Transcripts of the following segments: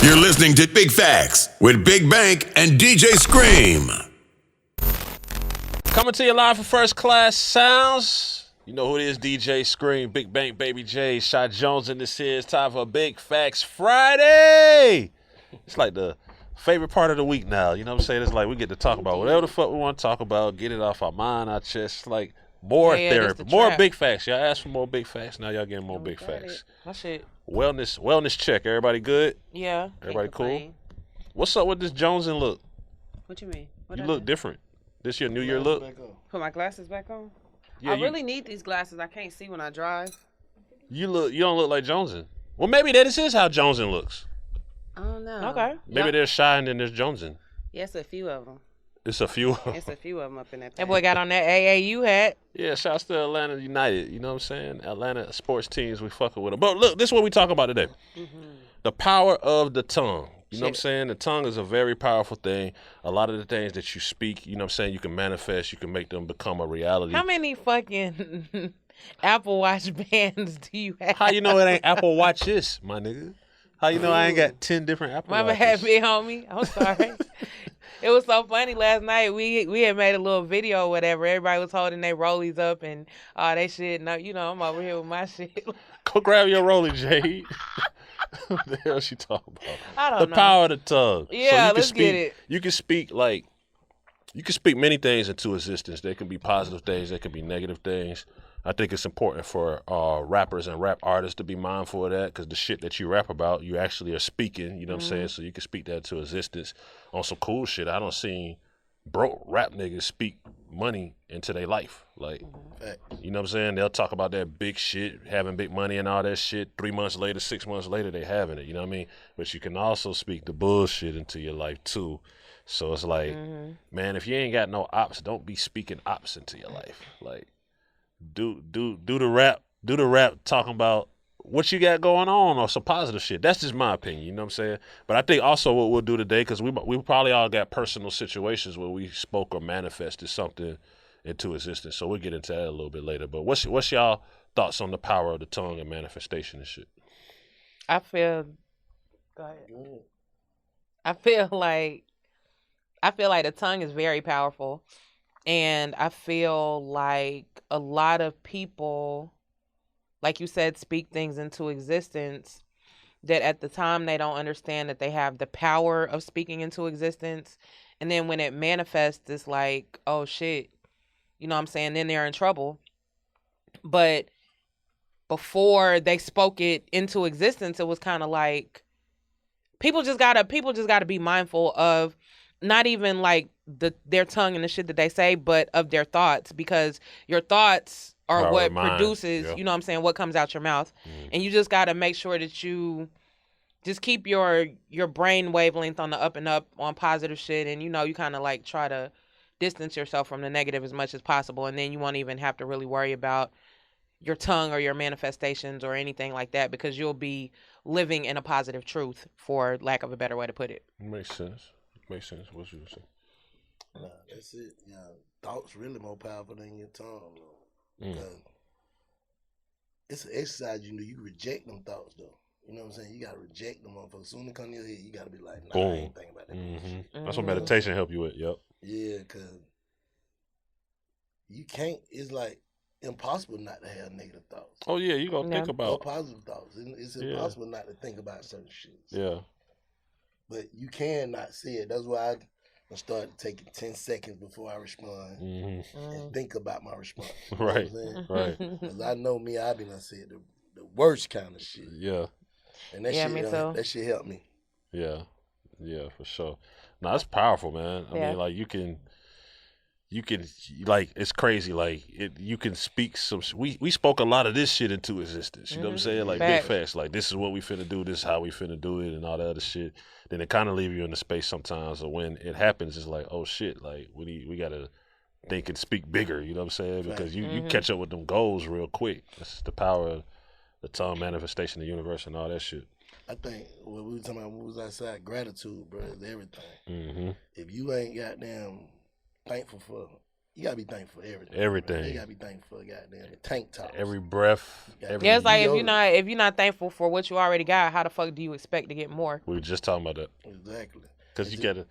You're listening to Big Facts with Big Bank and DJ Scream. Coming to you live for First Class Sounds. You know who it is, DJ Scream, Big Bank, Baby J, Shot Jones in this here. It's time for Big Facts Friday. It's like the favorite part of the week now. You know what I'm saying? It's like we get to talk about whatever the fuck we want to talk about, get it off our mind, our chest. It's like more therapy, more Big Facts. Y'all asked for more Big Facts. Now y'all getting more Big Facts. My shit. Wellness check. Everybody good? Yeah. Everybody cool? What's up with this Jonesin look? What you mean? You look different. This your New Year look? Put my glasses back on? Yeah, I really need these glasses. I can't see when I drive. You don't look like Jonesin. Well, maybe this is how Jonesin looks. I don't know. Okay. Maybe there's Shy and then there's Jonesin. Yes, a few of them. It's a few. It's a few of them up in that. That boy got on that AAU hat. Yeah, shouts to Atlanta United. You know what I'm saying? Atlanta sports teams, we fucking with them. But look, this is what we talking about today. Mm-hmm. The power of the tongue. You know what I'm saying? The tongue is a very powerful thing. A lot of the things that you speak, you know what I'm saying, you can manifest, you can make them become a reality. How many fucking Apple Watch bands do you have? How you know it ain't Apple Watches, my nigga? How you know I ain't got 10 different Apple My Watches? bad, big homie. I'm sorry. It was so funny last night. We had made a little video or whatever. Everybody was holding their rollies up and all that shit. No, you know, I'm over here with my shit. Go grab your rollie, Jade. What the hell she talking about? I don't know. The power of the tongue. Yeah, let's get it. You can speak many things into existence. They can be positive things. They can be negative things. I think it's important for rappers and rap artists to be mindful of that because the shit that you rap about, you actually are speaking, you know what I'm saying? So you can speak that to existence on some cool shit. I don't see broke rap niggas speak money into their life. Like, you know what I'm saying? They'll talk about that big shit, having big money and all that shit. 3 months later, 6 months later, they having it, you know what I mean? But you can also speak the bullshit into your life too. So it's like, man, if you ain't got no ops, don't be speaking ops into your life. Like, do the rap talking about what you got going on or some positive shit. That's just my opinion, you know what I'm saying? But I think also what we'll do today, because we probably all got personal situations where we spoke or manifested something into existence. So we'll get into that a little bit later. But what's y'all thoughts on the power of the tongue and manifestation and shit? I feel like the tongue is very powerful. And I feel like a lot of people, like you said, speak things into existence that at the time they don't understand that they have the power of speaking into existence. And then when it manifests, it's like, oh shit, you know what I'm saying? Then they're in trouble. But before they spoke it into existence, it was kind of like people just gotta be mindful of not even like their tongue and the shit that they say, but of their thoughts, because your thoughts are Power what of mind. produces, you know what I'm saying, what comes out your mouth. And you just got to make sure that you just keep your brain wavelength on the up and up on positive shit. And, you know, you kind of like try to distance yourself from the negative as much as possible. And then you won't even have to really worry about your tongue or your manifestations or anything like that, because you'll be living in a positive truth, for lack of a better way to put it. Makes sense. What's you say? Nah, that's it. Yeah, thoughts really more powerful than your tongue, though. Because it's an exercise. You know, you reject them thoughts, though. You know what I'm saying? You gotta reject them, motherfuckers. Soon as they come to your head, you gotta be like, nah, I ain't thinking about that. That's what meditation help you with. Yep. Yeah, cause you can't. It's like impossible not to have negative thoughts. Oh yeah, you gonna think Or about positive thoughts. It's impossible not to think about certain shit. Yeah. But you cannot see it. That's why I started taking 10 seconds before I respond and think about my response. You know what I'm saying? Right. Because I know me, I be done said the worst kind of shit. Yeah. And that shit helped me. Yeah, for sure. No, that's powerful, man. I mean, like you can like, it's crazy. Like you can speak some. We spoke a lot of this shit into existence. You know what I'm saying? Like big facts. Like this is what we finna do. This is how we finna do it, and all that other shit. Then it kind of leave you in the space sometimes. Or when it happens, it's like, oh shit. Like we gotta think and speak bigger. You know what I'm saying? Because you catch up with them goals real quick. That's the power of the tongue, manifestation, the universe, and all that shit. I think what we were talking about when we was outside, gratitude, bro, is everything. If you ain't goddamn thankful for you gotta be thankful for everything. Everything. Man. You gotta be thankful for goddamn the tank tops. Every breath. Yeah, it's like if you're not thankful for what you already got, how the fuck do you expect to get more? We were just talking about that. Exactly. Because you gotta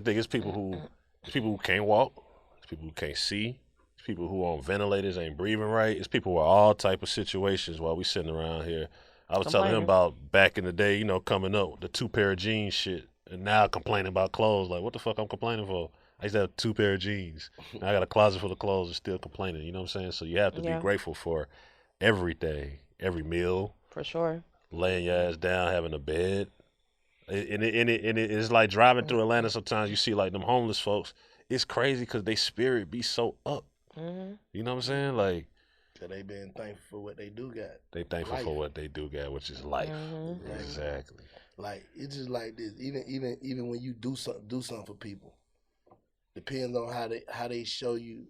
think it's people who can't walk, it's people who can't see, it's people who on ventilators ain't breathing right, it's people with all type of situations while we sitting around here. I was telling him about back in the day, you know, coming up, the 2 pair of jeans shit, and now complaining about clothes. Like, what the fuck I'm complaining for? I used to have 2 pair of jeans. Now I got a closet full of clothes and still complaining. You know what I'm saying? So you have to be grateful for everything, every meal. For sure. Laying your ass down, having a bed. And it's like driving through Atlanta sometimes you see like them homeless folks. It's crazy because they spirit be so up. Mm-hmm. You know what I'm saying? Like, so they been thankful for what they do got. They thankful for what they do got, which is life. Mm-hmm. Exactly. Like, it's just like this. Even when you do something for people, depends on how they show you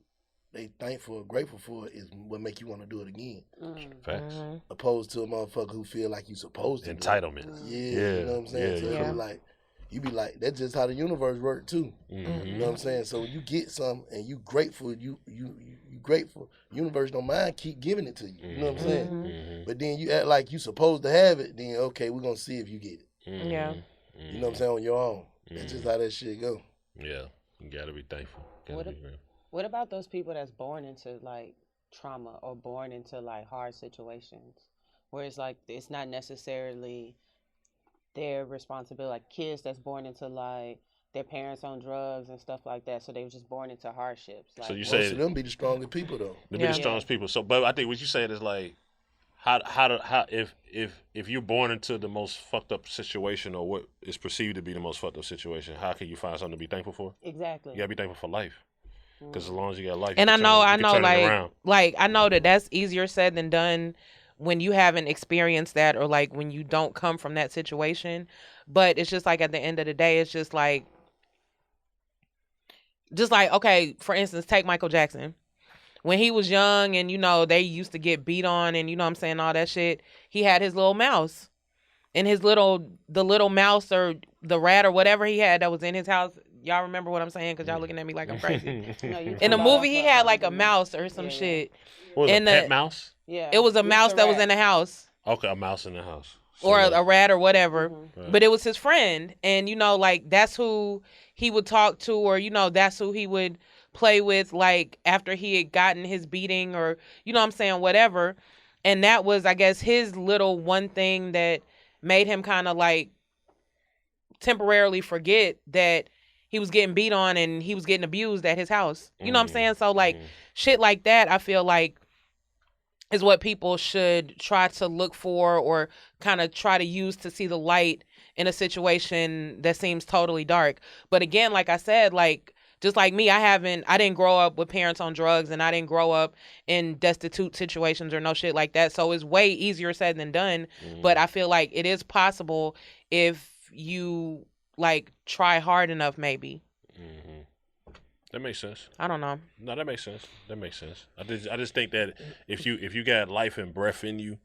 they thankful or grateful for it is what make you want to do it again. Facts. Opposed to a motherfucker who feel like you supposed to. Entitlement. Yeah, you know what I'm saying? So you be like, that's just how the universe work too. Mm-hmm. You know what I'm saying? So when you get something and you grateful, you grateful, universe don't mind keep giving it to you. You know what I'm saying? Mm-hmm. But then you act like you supposed to have it, then okay, we're gonna see if you get it. Mm-hmm. Yeah. You know what I'm saying? On your own. That's just how that shit go. Yeah. You gotta be thankful. What about those people that's born into like trauma or born into like hard situations where it's like it's not necessarily their responsibility, like kids that's born into like their parents on drugs and stuff like that, so they were just born into hardships. Like, So you Most say of them be the strongest people though. They be the strongest people. So, but I think what you said is like, how if you're born into the most fucked up situation or what is perceived to be the most fucked up situation, how can you find something to be thankful for? Exactly. You gotta be thankful for life. Because as long as you got life, and I know, like I know that that's easier said than done when you haven't experienced that or like when you don't come from that situation. But it's just like at the end of the day, it's just like okay, for instance, take Michael Jackson. When he was young and, you know, they used to get beat on and, you know what I'm saying, all that shit, he had his little mouse. And the little mouse or the rat or whatever he had that was in his house. Y'all remember what I'm saying? Because y'all looking at me like I'm crazy. In the movie, he had like a mouse or some shit. What was it, a pet mouse? Yeah. It was a mouse that was in the house. Okay, a mouse in the house. So or a rat or whatever. Right. But it was his friend. And, you know, like, that's who he would talk to or, you know, that's who he would play with, like, after he had gotten his beating or, you know what I'm saying, whatever. And that was, I guess, his little one thing that made him kind of, like, temporarily forget that he was getting beat on and he was getting abused at his house. You know what I'm saying? So, like, shit like that, I feel like, is what people should try to look for or kind of try to use to see the light in a situation that seems totally dark. But again, like I said, like, just like me, I didn't grow up with parents on drugs and I didn't grow up in destitute situations or no shit like that. So it's way easier said than done. But I feel like it is possible if you, like, try hard enough, maybe. That makes sense. I don't know. No, that makes sense. That makes sense. I just think that if you got life and breath in you,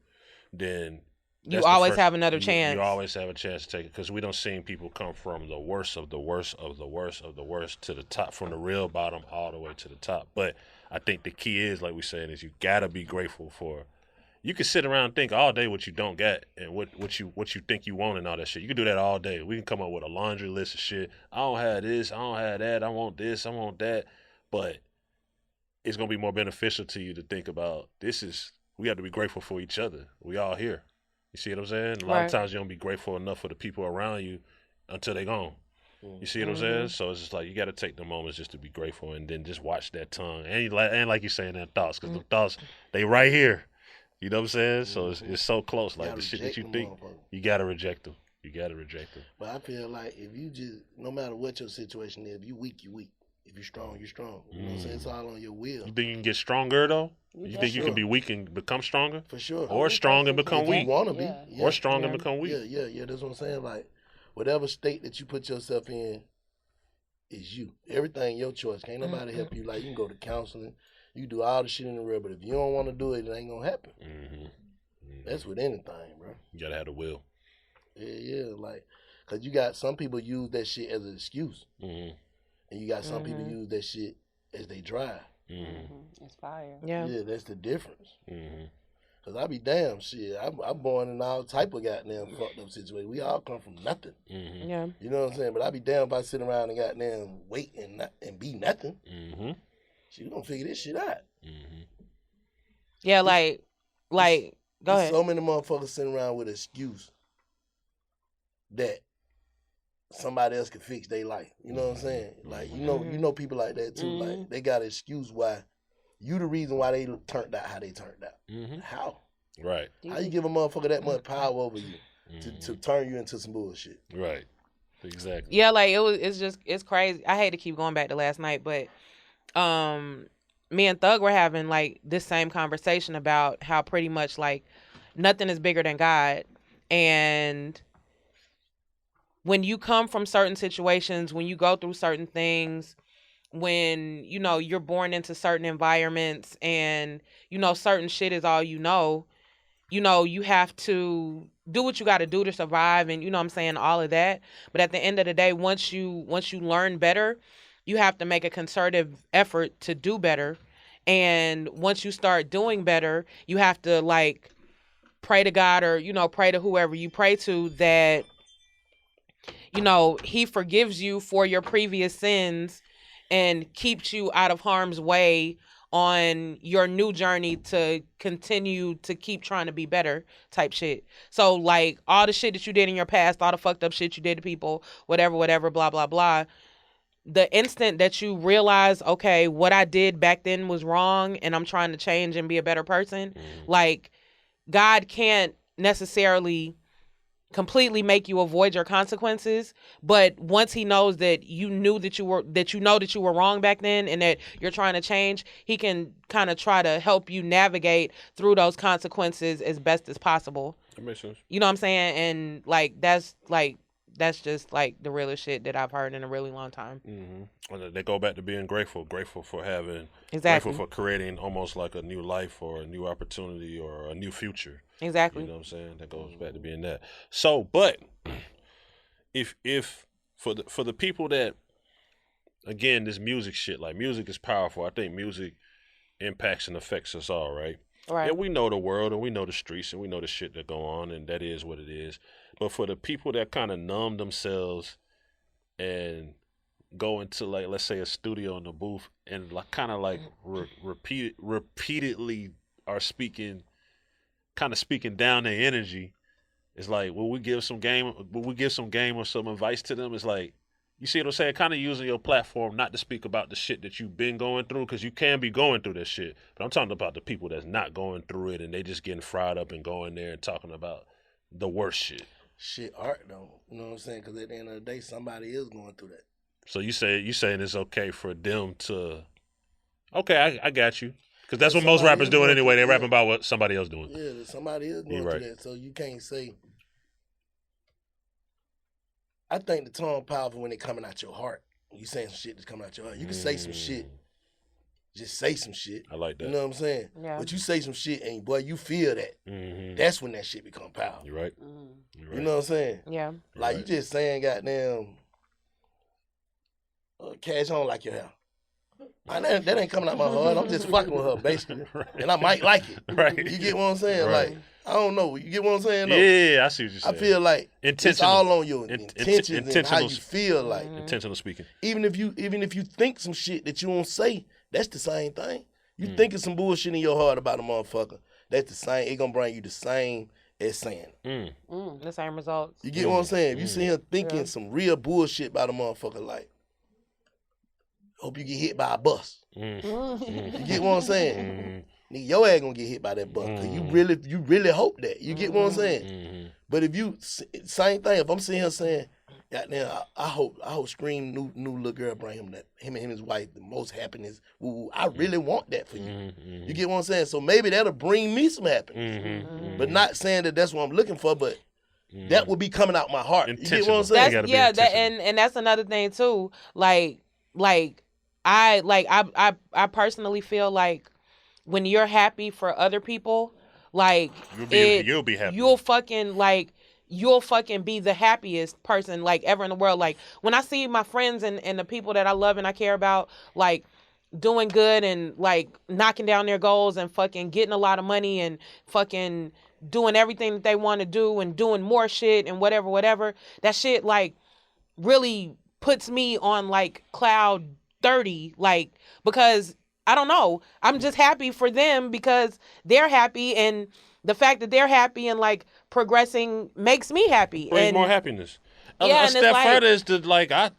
then you always have another chance. You always have a chance to take it because we don't see people come from the worst of the worst of the worst of the worst to the top, from the real bottom all the way to the top. But I think the key is, like we saying, is you gotta be grateful for. You can sit around and think all day what you don't get and what you think you want and all that shit. You can do that all day. We can come up with a laundry list of shit. I don't have this. I don't have that. I want this. I want that. But it's going to be more beneficial to you to think about we have to be grateful for each other. We all here. You see what I'm saying? A lot of times you don't be grateful enough for the people around you until they gone. You see what I'm saying? So it's just like you got to take the moments just to be grateful and then just watch that tongue. And like you're saying, that thoughts, because the thoughts, they right here. You know what I'm saying? So it's so close. Like the shit that you think, you gotta reject them. You gotta reject them. But I feel like if you just, no matter what your situation is, if you weak, you weak. If you're strong, you're strong. You know what I'm saying? It's all on your will. You think you can get stronger though? You think you can be weak and become stronger? For sure. Or strong and become weak? You want to be. Yeah. Or strong and become weak? Yeah. That's what I'm saying. Like, whatever state that you put yourself in is you. Everything your choice. Can't nobody help you. Like, you can go to counseling. You can do all the shit in the world, but if you don't want to do it, it ain't gonna happen. That's with anything, bro. You gotta have the will. Yeah, like, cause you got some people use that shit as an excuse, and you got some people use that shit as they drive. It's fire. Yeah. Yeah, that's the difference. Mm-hmm. Cause I be damn shit. I'm born in all type of goddamn fucked up situations. We all come from nothing. Mm-hmm. Yeah. You know what I'm saying? But I be damn if I sit around and goddamn wait and be nothing. Mm-hmm. She gonna figure this shit out. Mm-hmm. Yeah, like go There's ahead. so many motherfuckers sitting around with an excuse that somebody else can fix their life. You know what I'm saying? Like you know people like that too. Like they got an excuse why you the reason why they turned out how they turned out. Mm-hmm. How? Right. How you give a motherfucker that much power over you to turn you into some bullshit? Right. Exactly. Yeah, like it's crazy. I hate to keep going back to last night, but me and Thug were having like this same conversation about how pretty much like nothing is bigger than God. And when you come from certain situations, when you go through certain things, when, you know, you're born into certain environments and, you know, certain shit is all you know, you have to do what you got to do to survive and, you know what I'm saying, all of that. But at the end of the day, once you learn better, you have to make a concerted effort to do better. And once you start doing better, you have to like pray to God or, you know, pray to whoever you pray to that, you know, he forgives you for your previous sins and keeps you out of harm's way on your new journey to continue to keep trying to be better type shit. So like all the shit that you did in your past, all the fucked up shit you did to people, whatever, blah, blah, blah. The instant that you realize, okay, what I did back then was wrong and I'm trying to change and be a better person, like God can't necessarily completely make you avoid your consequences, but once he knows that you know that you were wrong back then and that you're trying to change, he can kind of try to help you navigate through those consequences as best as possible. That makes sense. You know what I'm saying? And that's just like the realest shit that I've heard in a really long time. Mm-hmm. And they go back to being grateful for having, Exactly. grateful for creating almost like a new life or a new opportunity or a new future. Exactly. You know what I'm saying? That goes back to being that. So, but if for the people that, again, this music shit, like music is powerful. I think music impacts and affects us all, right? Right. And we know the world and we know the streets and we know the shit that go on and that is what it is. But for the people that kind of numb themselves and go into like, let's say a studio in the booth and like kind of like repeatedly are speaking down their energy, it's like, will we give some game or some advice to them? It's like, you see what I'm saying? Kind of using your platform not to speak about the shit that you've been going through, because you can be going through that shit. But I'm talking about the people that's not going through it and they just getting fried up and going there and talking about the worst shit. Shit, art though. You know what I'm saying? Because at the end of the day, somebody is going through that. So you saying it's okay for them to? Okay, I got you. Because that's what most rappers doing anyway. They're rapping about what somebody else doing. Yeah, somebody is going through that. So you can't say. I think the tone powerful when it coming out your heart. When you saying some shit that's coming out your heart. You can say some shit. Just say some shit. I like that. You know what I'm saying? Yeah. But you say some shit and boy, you feel that. Mm-hmm. That's when that shit become powerful. You're right. You know what I'm saying? Yeah. Like you just saying goddamn cash on like your hair. That ain't coming out my heart. I'm just fucking with her, basically. Right. And I might like it. Right. You get what I'm saying? Right. Like, I don't know. You get what I'm saying? Though? Yeah, I see what you're saying. I feel like it's all on your intentions and how you feel. Like intentional speaking. Even if you think some shit that you won't say, that's the same thing. You thinking some bullshit in your heart about a motherfucker, that's the same. It gonna bring you the same as saying. The same results. You get what I'm saying? If you see him thinking some real bullshit about a motherfucker, like, hope you get hit by a bus. You get what I'm saying? Nigga, your ass gonna get hit by that bus. Cause you really hope that. You get what I'm saying? But if you, same thing, if I'm sitting here saying, goddamn, I hope Scream new little girl bring him and his wife the most happiness. Ooh, I really want that for you. You get what I'm saying? So maybe that'll bring me some happiness. But not saying that that's what I'm looking for, but that will be coming out my heart. You get what I'm saying? And that's another thing too. Like I personally feel like when you're happy for other people, like you'll be happy. You'll fucking be the happiest person like ever in the world. Like when I see my friends and the people that I love and I care about, like doing good and like knocking down their goals and fucking getting a lot of money and fucking doing everything that they want to do and doing more shit and whatever, that shit like really puts me on like cloud 30, like, because I don't know, I'm just happy for them because they're happy, and the fact that they're happy and like progressing makes me happy. Brings and more happiness. Yeah, A and step it's like, further is to like I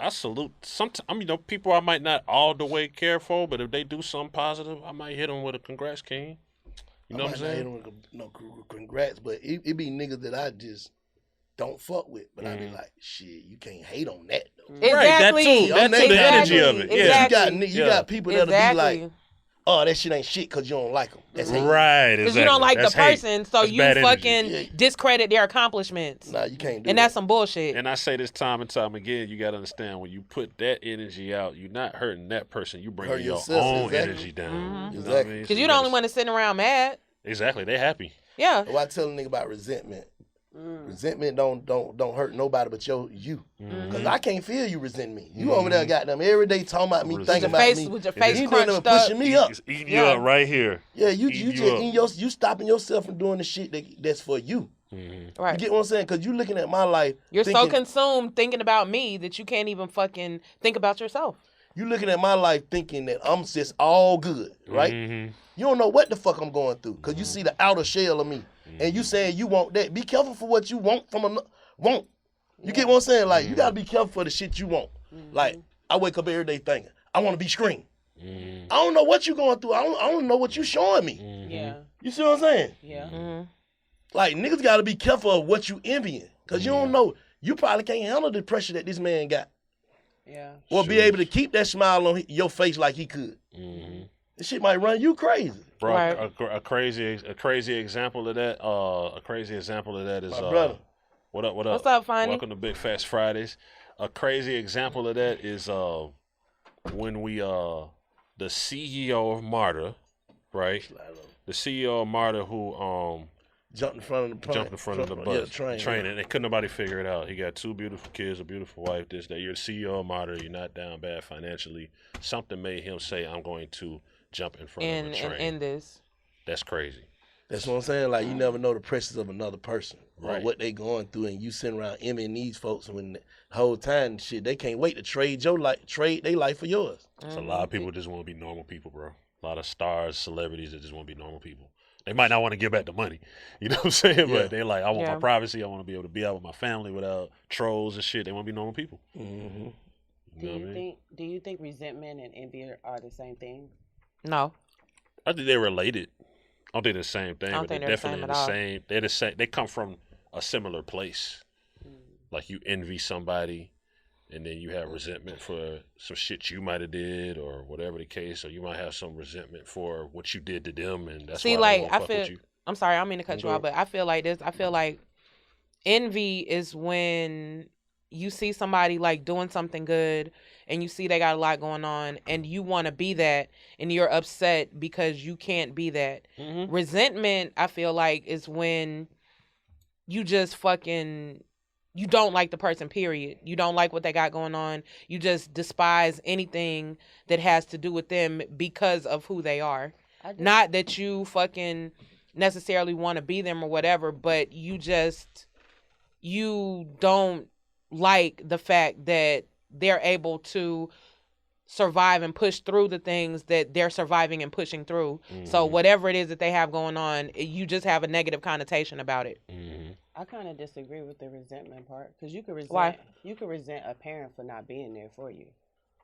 salute sometimes. I mean, people I might not all the way care for, but if they do something positive, I might hit them with a congrats, king. You know what I'm saying? I might not hit 'em with no congrats, but it be niggas that I just don't fuck with. But I be like, shit, you can't hate on that though. exactly. Right, that too. That too, the energy of it. Yeah. Exactly. You got people that'll Exactly. be like, oh, that shit ain't shit because you don't like them. That's hate. Right, Because you don't like That's the hate. person, so That's you bad energy. fucking discredit their accomplishments. Nah, you can't do And that. that's some bullshit. And I say this time and time again, you got to understand, when you put that energy out, you're not hurting that person. You bringing Hurt your yourself, own exactly. energy down. You know what I Exactly. mean? Because So you're the only gotta- one that's sitting around mad. Exactly. They happy. Yeah. Well, I tell a nigga about resentment. Resentment don't hurt nobody but you. Because I can't feel you resent me. You over there goddamn every day talking about me, thinking about me. With your face You doing crunched them pushing up. me up. It's eating you up right here. Yeah, you Eating just you up. you stopping yourself from doing the shit that's for you. Right. You get what I'm saying? Because you looking at my life. You're so thinking, consumed thinking about me that you can't even fucking think about yourself. You looking at my life thinking that I'm just all good, right? You don't know what the fuck I'm going through because you see the outer shell of me, and you saying you want that. Be careful for what you want from a want. You get what I'm saying? Like you gotta be careful for the shit you want. Like I wake up every day thinking I want to be Scream. I don't know what you going through. I don't know what you showing me. Yeah. You see what I'm saying? Yeah. Like niggas gotta be careful of what you envying because you don't know. You probably can't handle the pressure that this man got. Yeah. Or be able to keep that smile on your face like he could. This shit might run you crazy. Bro, Right. a crazy example of that. A crazy example of that is My brother. What up? What's up, Finey? Welcome to Big Fast Fridays. A crazy example of that is when we the CEO of MARTA, right? The CEO of MARTA who Jumped in front of the bus, train. training, and couldn't nobody figure it out. He got 2 beautiful kids, a beautiful wife. This, that. You're the CEO of MARTA. You're not down bad financially. Something made him say, "I'm going to jump in front of a train." And end this. That's crazy. That's what I'm saying. Like you never know the pressures of another person or Right. what they going through, and you sitting around envying these folks when the whole time shit they can't wait to trade their life for yours. So a lot of people just want to be normal people, bro. A lot of stars, celebrities that just want to be normal people. They might not want to give back the money, you know what I'm saying? Yeah. But they're like, I want Yeah. my privacy. I want to be able to be out with my family without trolls and shit. They want to be normal people. Mm-hmm. Do know what I you mean? think resentment and envy are the same thing? No. I think they're related. I don't think they're the same thing, I don't but they're think they're the same definitely at the all. same. They're the same. They come from a similar place. Like you envy somebody, and then you have resentment for some shit you might have did or whatever the case, or you might have some resentment for what you did to them, and that's See, why like, they won't I fuck feel, with you. I'm sorry, I don't mean to cut you Go off, but I feel like this. I feel like envy is when you see somebody like doing something good and you see they got a lot going on and you want to be that and you're upset because you can't be that. Resentment, I feel like, is when you just fucking, you don't like the person, period. You don't like what they got going on. You just despise anything that has to do with them because of who they are. Not that you fucking necessarily want to be them or whatever, but you don't like the fact that they're able to survive and push through the things that they're surviving and pushing through. So whatever it is that they have going on, you just have a negative connotation about it. I kind of disagree with the resentment part because you could resent. Why? You could resent a parent for not being there for you,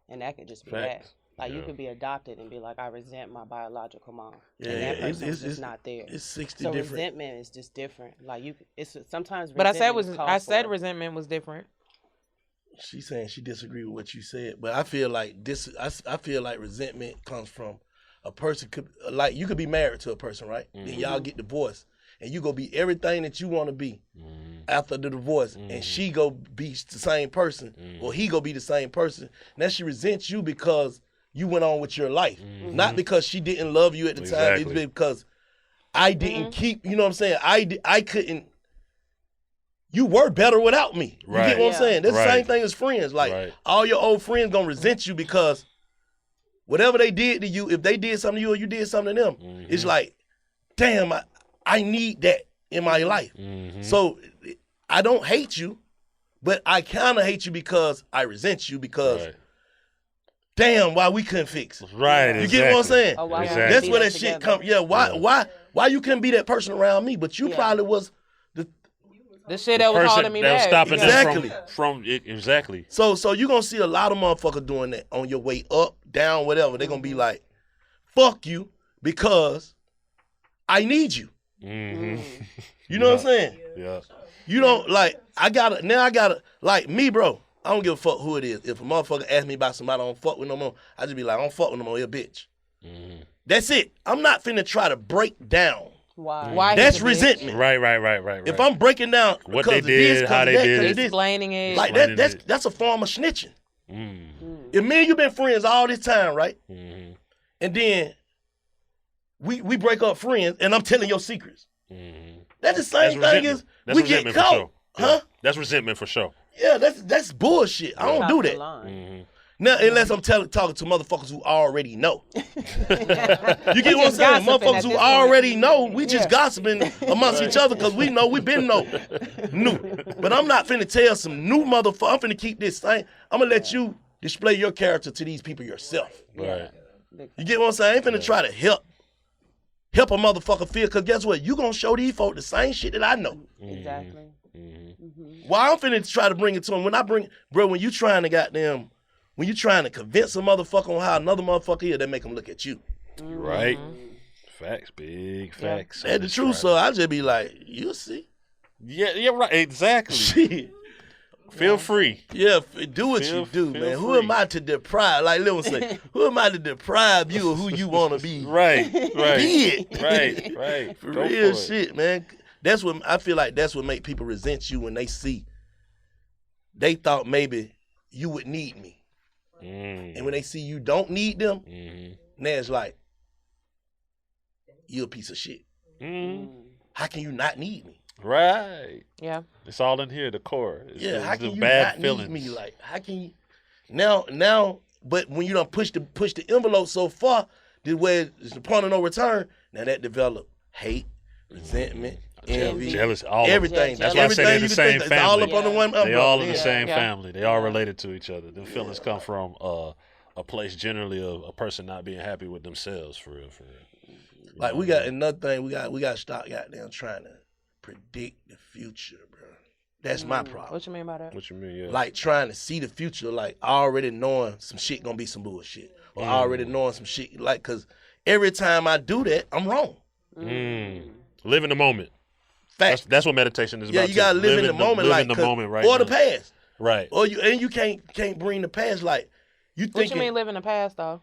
and that could just be Facts. that. Like you Yeah. could be adopted and be like, I resent my biological mom, Yeah, and that it's- person's it's- just not there. It's 60 So different. resentment is just different. Like it's sometimes. But I said resentment calls for- resentment was different. She's saying she disagreed with what you said, but I feel like I feel like resentment comes from a person like you could be married to a person, right? Then y'all get divorced, and you go be everything that you want to be after the divorce, and she go be the same person, or he go be the same person. Now she resents you because you went on with your life, not because she didn't love you at the time. Exactly. It's because I didn't keep. You know what I'm saying? I couldn't. You were better without me. You Right. get what I'm saying? That's the Right. same thing as friends. Like Right. all your old friends gonna resent you because whatever they did to you, if they did something to you or you did something to them, it's like, damn, I need that in my life. So I don't hate you, but I kind of hate you because I resent you because, damn, why we couldn't fix it. Right, You get what I'm saying? Oh, why Exactly. That's where that together? shit come. Yeah, why you couldn't be that person around me, but you probably was. The shit that was holding me that was back. stopping Exactly. them from it. Exactly. So you gonna see a lot of motherfuckers doing that on your way up, down, whatever. They gonna be like, fuck you because I need you. You know what I'm saying? Yeah. You don't like, I gotta, like me, bro, I don't give a fuck who it is. If a motherfucker ask me about somebody I don't fuck with no more, I just be like, I don't fuck with no more, you're a bitch. That's it. I'm not finna try to break down. Why? That's he's a bitch? resentment. Right. If I'm breaking down What because they of did, this, how because they of that, did because it. of this, Explaining it. like that's a form of snitching. If me and you been friends all this time, right? And then we break up friends, and I'm telling your secrets. That's the same thing as we get resentment caught, for sure. huh? That's resentment for sure. Yeah, that's bullshit. I don't do that. Now, unless I'm talking to motherfuckers who already know. You get what I'm saying? gossiping Motherfuckers at who this already know, we just gossiping amongst each other because we know we been new. But I'm not finna tell some new motherfucker. I'm finna keep this thing. I'm gonna let you display your character to these people yourself. Right. You get what I'm saying? I ain't finna try to help a motherfucker feel, because guess what? You gonna show these folk the same shit that I know. Exactly. Why I'm finna try to bring it to them. When you trying to convince a motherfucker on how another motherfucker is, they make them look at you. Right. Facts, big facts. That's the truth, so I just be like, you see. Yeah, right. Exactly. Shit. Feel free. Yeah, do what you do, man. Who am I to deprive? Like Lil say, who am I to deprive you of who you want to be? Right. Be it. Right. For Go real for it. shit, man. That's what I feel like. That's what make people resent you when they see. They thought maybe you would need me. And when they see you don't need them, now it's like, you a piece of shit. How can you not need me? Right. Yeah. It's all in here, the core. It's How the can you bad not feelings. need me? Like, how can you now? But when you don't push the envelope so far, where it's the point of no return, now that develop hate, resentment, envy, jealous, all everything. That's why I say they're the same It's all family. up under one umbrella. They all in the Yeah. same family. They all related to each other. The feelings come from a place generally of a person not being happy with themselves, for real. Like we got another thing. We got to stop goddamn trying to predict the future, bro. That's my problem. What you mean by that? What you mean? Yeah. Like trying to see the future, like already knowing some shit gonna be some bullshit, or already knowing some shit. Like, cause every time I do that, I'm wrong. Live in the moment. Fact. That's what meditation is about. Yeah, you gotta live in the moment, live like in the 'cause- moment, right? or the now. past, Right. or you can't bring the past. Like you What thinking, you mean live in the past though?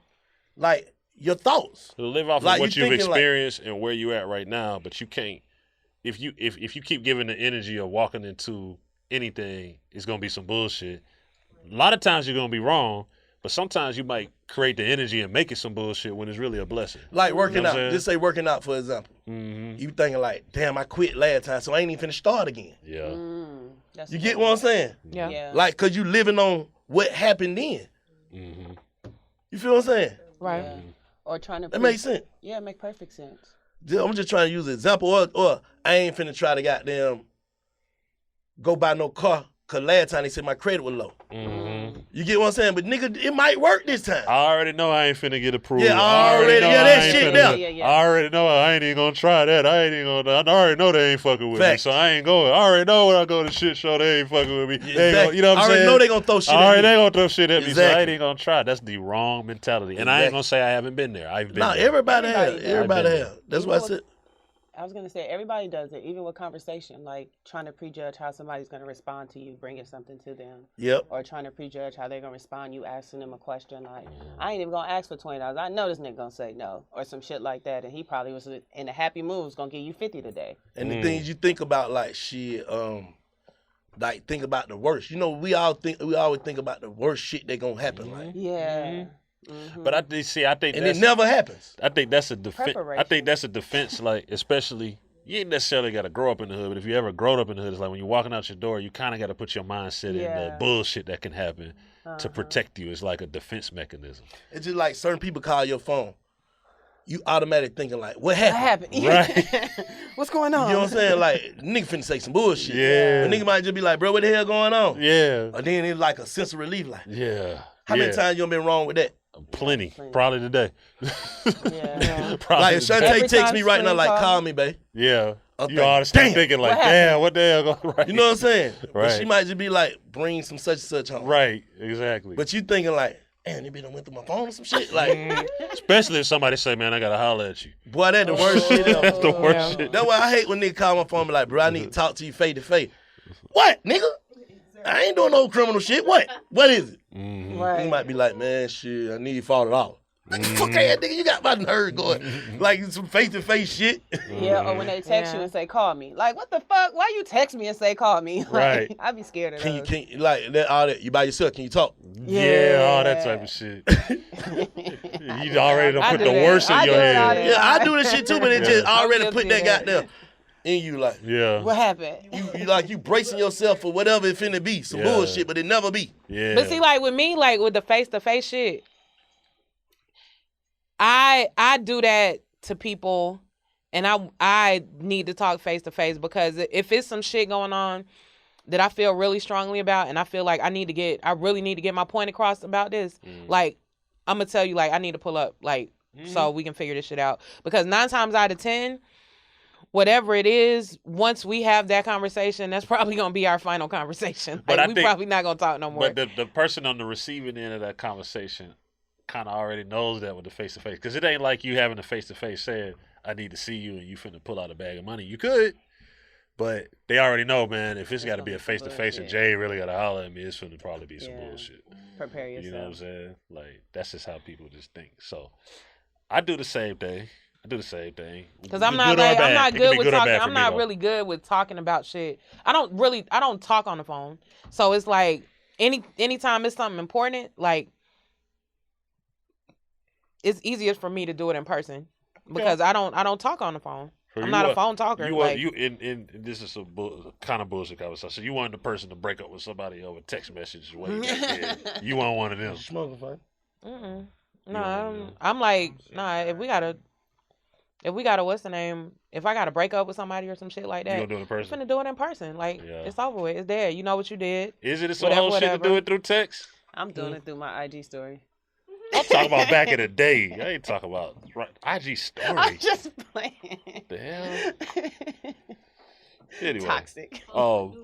like your thoughts. So live off Like, of what you you've thinking, like- experienced and where you at right now, but you can't. If you keep giving the energy of walking into anything, it's gonna be some bullshit. A lot of times you're gonna be wrong, but sometimes you might create the energy and make it some bullshit when it's really a blessing. Like working You know what out. I'm saying? Just say working out for example. You thinking like, damn, I quit last time, so I ain't even finna start again. Yeah. That's You get what I'm saying? Yeah. Like, cause you living on what happened then. You feel what I'm saying? Right. Yeah. Or trying to. That makes sense. Yeah, it make perfect sense. I'm just trying to use an example, or I ain't finna try to goddamn go buy no car, cause last time they said my credit was low. You get what I'm saying? But nigga, it might work this time. I already know I ain't finna get approved. Yeah, I already know that I ain't shit finna- there. Yeah. I already know I ain't even gonna try that. I already know they ain't fucking with Facts. me, so I ain't going. I already know when I go to shit show, they ain't fucking with me. They ain't gonna, Exactly. you know what I'm I already saying? know they gonna throw shit I at already me. they gonna throw shit at me, so I Exactly. ain't even gonna try. That's the wrong mentality. And I ain't gonna say I haven't been there. I've been Nah, there. everybody have. Everybody Everybody does. have. That's why I said. I was gonna say everybody does it, even with conversation, like trying to prejudge how somebody's gonna respond to you, bringing something to them, Yep. or trying to prejudge how they're gonna respond. You asking them a question like, "I ain't even gonna ask for $20. I know this nigga gonna say no," or some shit like that, and he probably was in a happy mood, was gonna give you 50 today. And the things you think about, like shit, like think about the worst. You know, we always think about the worst shit that gonna happen. Like, Yeah. But I think and that's, it never happens. I think that's a defense. I Preparation. think that's a defense, like especially you ain't necessarily got to grow up in the hood, but if you ever grown up in the hood, it's like when you're walking out your door, you kind of got to put your mindset in the bullshit that can happen to protect you. It's like a defense mechanism. It's just like certain people call your phone. You automatically thinking like, what happened? Right. What's going on? You know what I'm saying? Like, nigga finna say some bullshit. Yeah. A nigga might just be like, bro, what the hell going on? Yeah. Or then it's like a sense of relief. Like, Yeah. how many times you done been wrong with that? Plenty. Probably today. Yeah. Probably Like, if today. Shantae texts me right now, like, call me, babe. Yeah. I'm You ought to start damn, thinking like, damn, what the hell going right? You know what I'm saying? Right. But she might just be like, bring some such and such home. Right, exactly. But you thinking like, damn, they been went through my phone or some shit. Like, especially if somebody say, man, I got to holler at you. boy, that the worst shit ever. That's the worst shit. That's why I hate when niggas call my phone and be like, bro, I need to talk to you face to face. What, nigga? I ain't doing no criminal shit. What? What is it? Right. You might be like, man, shit, I need $40. Like, fuck ass nigga, you got my nerve going. Like some face-to-face shit. Yeah, or when they text you and say, call me. Like, what the fuck? Why you text me and say, call me? Like, Right. I'd be scared of Can those. you, like, that, all that, you by yourself, can you talk? Yeah, all that type of shit. You already done I put do the that. worst in I your do that. head. Yeah, I do this shit too, but it just already I'm put guilty that of that. goddamn in you, like, Yeah. What happened? you like you bracing yourself for whatever it finna be. Some Yeah. bullshit, but it never be. Yeah. But see, like with me, like with the face-to-face shit, I do that to people, and I need to talk face-to-face because if it's some shit going on that I feel really strongly about, and I feel like I really need to get my point across about this, like I'm gonna tell you, like I need to pull up, like so we can figure this shit out. Because 9 times out of 10, whatever it is, once we have that conversation, that's probably gonna be our final conversation. But Like, I we think- probably not gonna talk no more. But the person on the receiving end of that conversation kind of already knows that with the face-to-face. Because it ain't like you having a face-to-face saying, I need to see you and you finna pull out a bag of money. You could, but they already know, man, if it's got to be a face-to-face and Jay really got to holler at me, it's finna probably be some bullshit. Prepare yourself. You know what I'm saying? Like, that's just how people just think. So, I do the same thing. Because I'm not good with talking. I'm not really good with talking about shit. I don't talk on the phone. So it's like anytime it's something important, like it's easiest for me to do it in person because I don't talk on the phone. I'm not a phone talker. This is kind of bullshit conversation. You weren't the person to break up with somebody over text message way back then. You weren't one of them. Smoking fun. No, I'm like, nah. If we gotta, what's the name? If I gotta break up with somebody or some shit like that, You gonna do it in person? I'm finna do it in person. Like, it's over with. It's there. You know what you did. Is it some whole shit to do it through text? I'm doing it through my IG story. I'm talking about back in the day. I ain't talking about IG story. I'm just playing. The hell? Anyway. Toxic. Oh,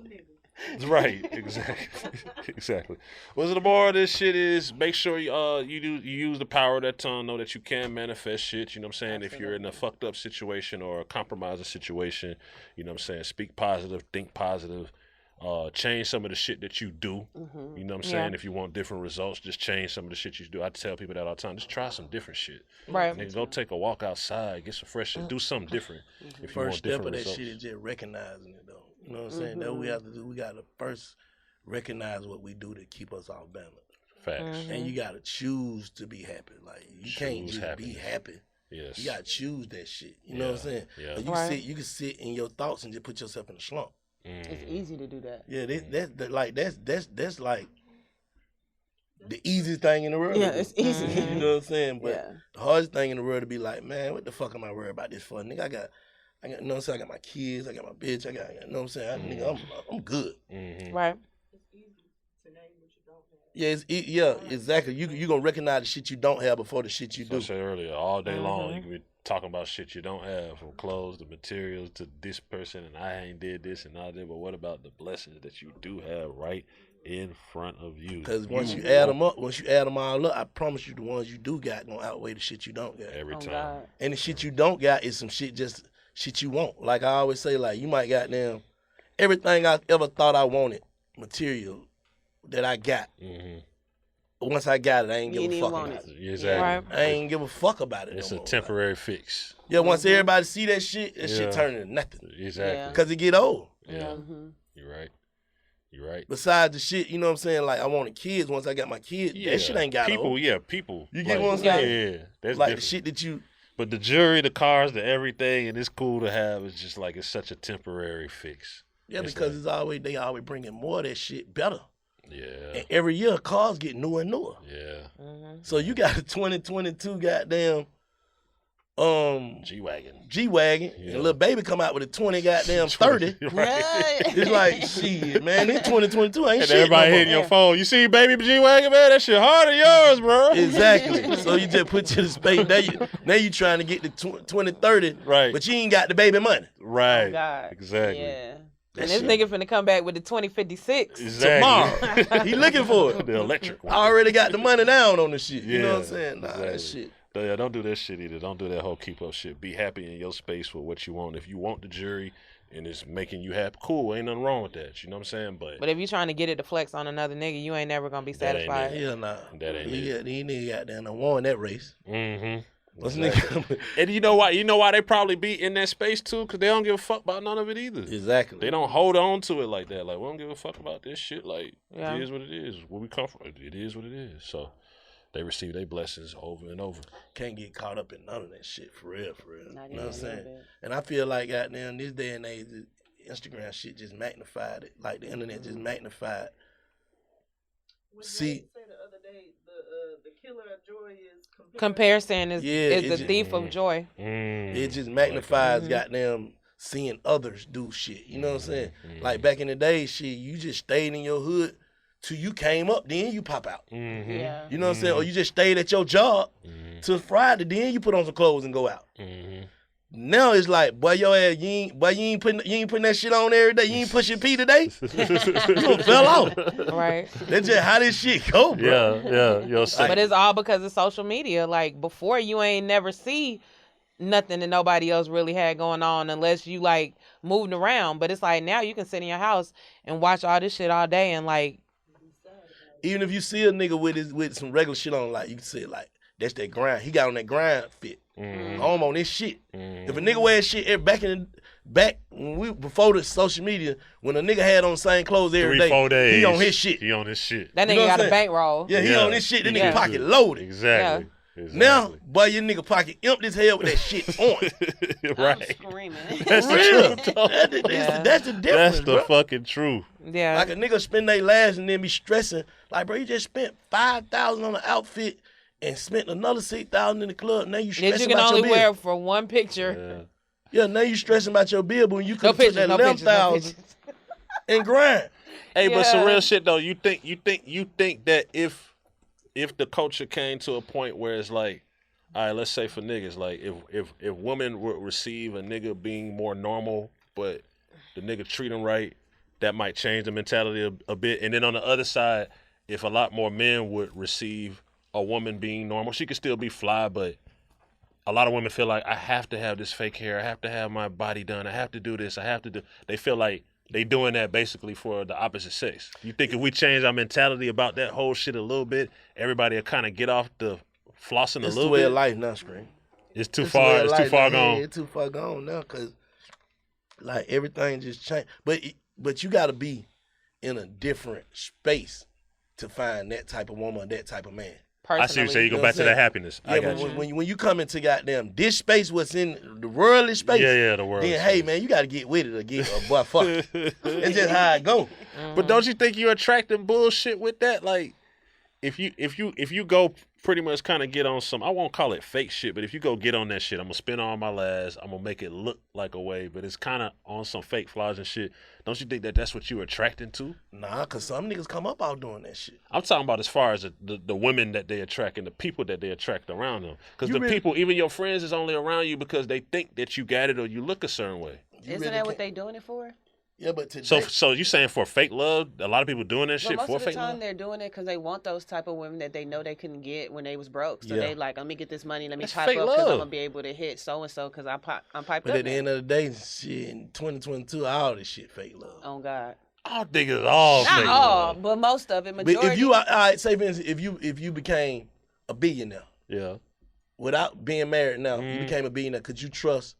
right. Exactly. Well, so the moral of this shit is make sure you use the power of that tongue. Know that you can manifest shit. You know what I'm saying? Absolutely. If you're in a fucked up situation or a compromising situation, you know what I'm saying? Speak positive, think positive. Change some of the shit that you do. You know what I'm saying? If you want different results, just change some of the shit you do. I tell people that all the time. Just try some different shit. Right. Nigga, go take a walk outside, get some fresh shit, do something different. If you First want step different of that results. shit is just recognizing it, though. You know what I'm saying? That we have to do. We got to first recognize what we do to keep us off balance. Facts. And you got to choose to be happy. Like, you can't just be happy. Yes. You got to choose that shit. You know what I'm saying? Yeah. You can sit in your thoughts and just put yourself in a slump. It's easy to do that. Yeah, that's like the easiest thing in the world. Yeah, it's easy. You know what I'm saying? But the hardest thing in the world to be like, man, what the fuck am I worried about this for? Nigga, I got you know what I'm saying? I got my kids, I got my bitch, you know what I'm saying? Nigga, I'm good. Right. Yeah, exactly. You gonna recognize the shit you don't have before the shit you do. I said earlier, all day long you can be talking about shit you don't have, from clothes to materials to this person and I ain't did this and all that. But what about the blessings that you do have right in front of you? Because once you add them all up, I promise you the ones you do got gonna outweigh the shit you don't got. Every time. God. And the shit you don't got is some shit you want. Like I always say, like you might got them everything I ever thought I wanted, material that I got. Once I got it, I ain't give a fuck about it. Exactly. Right. I ain't give a fuck about it. It's no a more. temporary fix. Yeah, once everybody see that shit turn into nothing. Exactly. Because it get old. Yeah. You're right. Besides the shit, you know what I'm saying? Like I wanted kids. Once I got my kids, that shit ain't got old. People. You get what I'm saying? Yeah. That's like different. the shit that you But the jewelry, the cars, the everything, and it's cool to have. It's just like it's such a temporary fix. Yeah, It's because like, they always bringing more of that shit better. yeah, And every year cars get newer and newer. yeah. So you got a 2022 goddamn G-Wagon. G-Wagon, Yeah. and little baby come out with a 20 goddamn 30. Right. It's like, shit, man, this 2022 ain't And shit everybody no hitting more. your phone. You see baby G-Wagon, man? That shit harder than yours, bro. Exactly. So you just put your space. Now you trying to get the 2030, Right. but you ain't got the baby money. Right. Oh, God. Exactly. Yeah. And this nigga finna come back with the 2056. Exactly. Tomorrow. He looking for it. The electric one. I already got the money down on the shit. You know what I'm Yeah, saying? Nah, that exactly. shit. Yeah, don't do that shit either. Don't do that whole keep up shit. Be happy in your space for what you want. If you want the jury and it's making you happy, cool. Ain't nothing wrong with that. You know what I'm saying? But If you trying to get it to flex on another nigga, you ain't never gonna be That ain't satisfied. it. Hell nah. That ain't These it. niggas got down and won that race. mm-hmm. What's Exactly. nigga? And you know why? You know why they probably be in that space too? Because they don't give a fuck about none of it either. Exactly. They don't hold on to it like that. Like, we don't give a fuck about this shit. Like, Yeah. it is what it is. Where we come from, it is what it is. So, they receive their blessings over and over. Can't get caught up in none of that shit for real, for real. Not You know what I'm even a saying? little bit. And I feel like goddamn this day and age, the Instagram shit just magnified it. Like the internet just magnified. See, the other day, the killer of joy is Comparison is Yeah, it the just- thief of joy. it just magnifies goddamn seeing others do shit. You know what I'm saying? Like back in the day, shit, you just stayed in your hood till you came up, then you pop out. Mm-hmm. Yeah. You know what I'm saying? Or you just stayed at your job till Friday, then you put on some clothes and go out. Mm-hmm. Now it's like, boy, your ass, you ain't putting that shit on every day. You ain't pushing P today. You done fell off. Right. That's just how this shit go, bro. Yeah. Yo, But it's all because of social media. Like before, you ain't never see nothing that nobody else really had going on unless you like moving around. But it's like now you can sit in your house and watch all this shit all day and like. Even if you see a nigga with some regular shit on, like you can say like that's that grind. He got on that grind fit. Home on this shit. If a nigga wears shit back when before the social media, when a nigga had on the same clothes every 3-4 day, days. he on his shit. He on his shit. That You nigga know what got I'm a saying? bankroll. Yeah, he on this shit. That nigga Yeah. pocket loaded. Exactly. Now, boy, your nigga pocket empty as hell with that shit on. I'm Right. screaming. That's the Real. truth, though. That's the difference, That's the bro. fucking truth. Yeah. Like a nigga spend their last and then be stressing. Like, bro, you just spent $5,000 on an outfit and spent another $6,000 in the club. Now you that stressing you can about only your bill. wear for one picture. Yeah, now you stressing about your bill, but when you No could put pictures, that no pictures, no 11,000 pictures. and grind. Hey, but some Yeah. real shit though. You think that if the culture came to a point where it's like, all right, let's say for niggas, like if women would receive a nigga being more normal, but the nigga treat them right, that might change the mentality a bit. And then on the other side, if a lot more men would receive a woman being normal, she could still be fly, but a lot of women feel like I have to have this fake hair, I have to have my body done, I have to do this, I have to do. They feel like they doing that basically for the opposite sex. You think if we change our mentality about that whole shit a little bit, everybody will kind of get off the flossing It's a the little way bit? of life now, Scream. It's too It's the way far. of It's too life far now. gone. Yeah, it's too far gone now because, like, everything just changed. But you got to be in a different space to find that type of woman, that type of man. I see what you say. You go know back what to I'm that saying? happiness. I Yeah, got but you. when you come into goddamn this space, what's in the worldly space? Yeah, the world. Then hey man, you got to get with it or get a boy fuck. It's just how it go. But don't you think you're attracting bullshit with that? Like, if you go pretty much kind of get on some, I won't call it fake shit, but if you go get on that shit, I'm gonna spend all my last, I'm gonna make it look like a way, but it's kind of on some fake flaws and shit. Don't you think that that's what you're attracting to? Nah, cause some niggas come up out doing that shit. I'm talking about as far as the women that they attract and the people that they attract around them. Because You the really- people, even your friends, is only around you because they think that you got it or you look a certain way. You Isn't really that what can't- they doing it for? Yeah, but today, So you saying for fake love? A lot of people doing that But shit most for of the fake time love? they're doing it because they want those type of women that they know they couldn't get when they was broke. So Yeah. they like, let me get this money, let me That's pipe fake up because I'm love. gonna be able to hit so and so because I'm piped but up. at the now. end of the day, shit, in 2022, all this shit fake love. Oh God, I don't think it's all not fake all, love. but most of it. But Majority. if you, all right, say for instance, if you became a billionaire Yeah, without being married now, you became a billionaire. Could you trust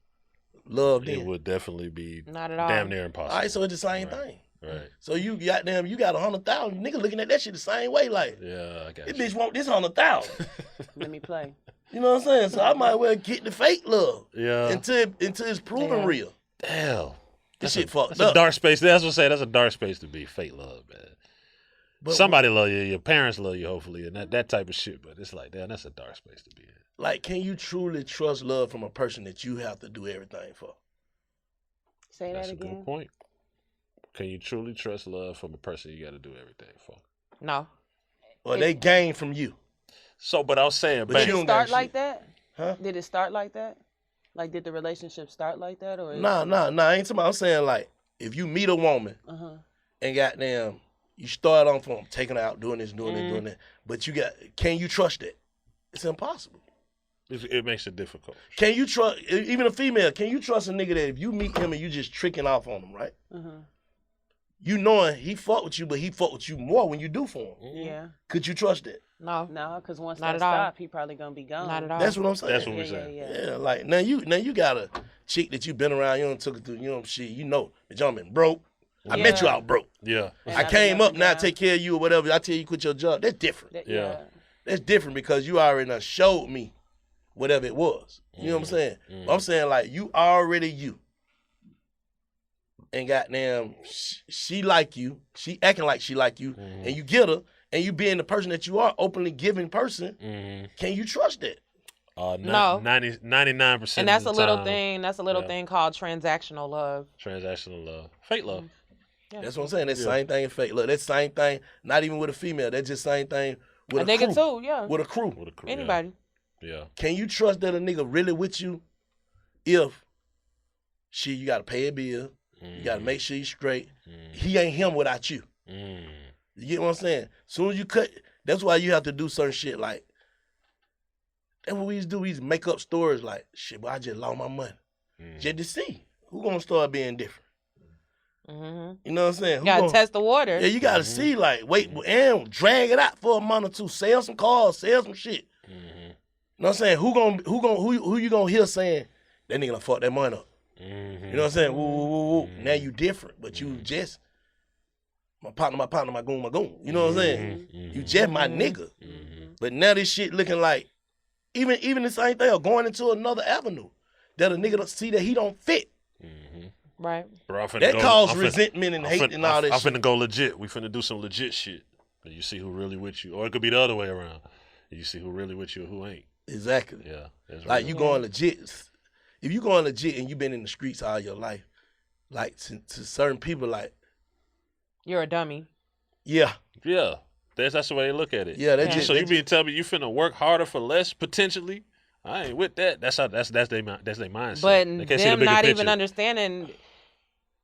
love it then? would definitely be Not at all. damn near impossible. All right, so it's the same thing. Right. So you got 100,000 nigga looking at that shit the same way. Like Yeah, I got this you. bitch want this 100,000. Let me play. You know what I'm saying? So I might well get the fake love. Yeah. Until it's proven Yeah. real. Damn. This shit fucked That's up. a dark space. That's what I'm saying. That's a dark space to be. Fake love, man. But Somebody love you. Your parents love you, hopefully, and that type of shit. But it's like, damn, that's a dark space to be in. like, can you truly trust love from a person that you have to do everything for? Say That's that a good again. point. Can you truly trust love from a person you got to do everything for? No. Or they gain from you? So, but I was saying, But back, you Did it don't start got like shit. that? Huh? Did it start like that? Like, did the relationship start like that, or? Nah. I ain't talking about. I'm saying, like, if you meet a woman Uh huh. and goddamn, you start on from taking her out, doing this, doing that, but can you trust that? It's impossible. it makes it difficult. Can you trust, even a female, can you trust a nigga that if you meet him and you just tricking off on him, right? Uh huh. You knowing he fuck with you, but he fuck with you more when you do for him. Yeah. Could you trust that? No. No, because once Not that at all. stop, he probably gonna be gone. Not at all. That's what I'm saying. That's what we're Yeah, saying. Yeah, like now you got a chick that you been around, you done took her through, you know shit, you know, the gentleman broke. I met you Yeah. out broke. Yeah. And I I've came been up and now, down. take care of you or whatever. I tell you quit your job. That's different. That- Yeah. That's different because you already done showed me whatever it was. You know what I'm saying? I'm saying like you already you. And goddamn, she like you. She acting like she like you. And you get her. And you being the person that you are, openly giving person. Can you trust that? No. 99%. And that's of a the little time, thing. That's a little Yeah. thing called transactional love. Transactional love. Fake love. Yeah. That's what I'm saying. That same thing in fake. Look, that same thing, not even with a female. That's just same thing with A a nigga crew. too, yeah. With a crew. With a crew, Anybody. Yeah. Can you trust that a nigga really with you if you gotta pay a bill, you gotta make sure you straight. He ain't him without you. You get what I'm saying? Soon as you cut, that's why you have to do certain shit like, that's what we used to do. We used to make up stories like, shit, but I just lost my money. Just to see who gonna start being different. Mm-hmm. You know what I'm saying? Who You gotta gonna- test the water. Yeah, you gotta see, like, wait, and drag it out for a month or two. Sell some cars, sell some shit. You know what I'm saying? Who you gonna hear saying that nigga done fuck that money up? You know what I'm saying? Woo, woo, woo, woo. Now you different, but you just my partner, my goon, my goon. You know what I'm saying? You just my nigga. But now this shit looking like even the same thing, or going into another avenue that a nigga don't see that he don't fit. Right. Bro, I'm finna That go- causes I'm finna- resentment and I'm hate finna- and all that I'm shit. finna go legit. We finna do some legit shit. And you see who really with you. Or it could be the other way around. And you see who really with you and who ain't. Exactly. Yeah. That's Like real. you going legit. If you going legit and you been in the streets all your life, like to certain people, like, You're a dummy. yeah, Yeah. That's the way they look at it. yeah, they Yeah. just So they you being tell me you finna work harder for less potentially? I ain't with that. That's their mindset. But They can't see the them bigger not picture. even understanding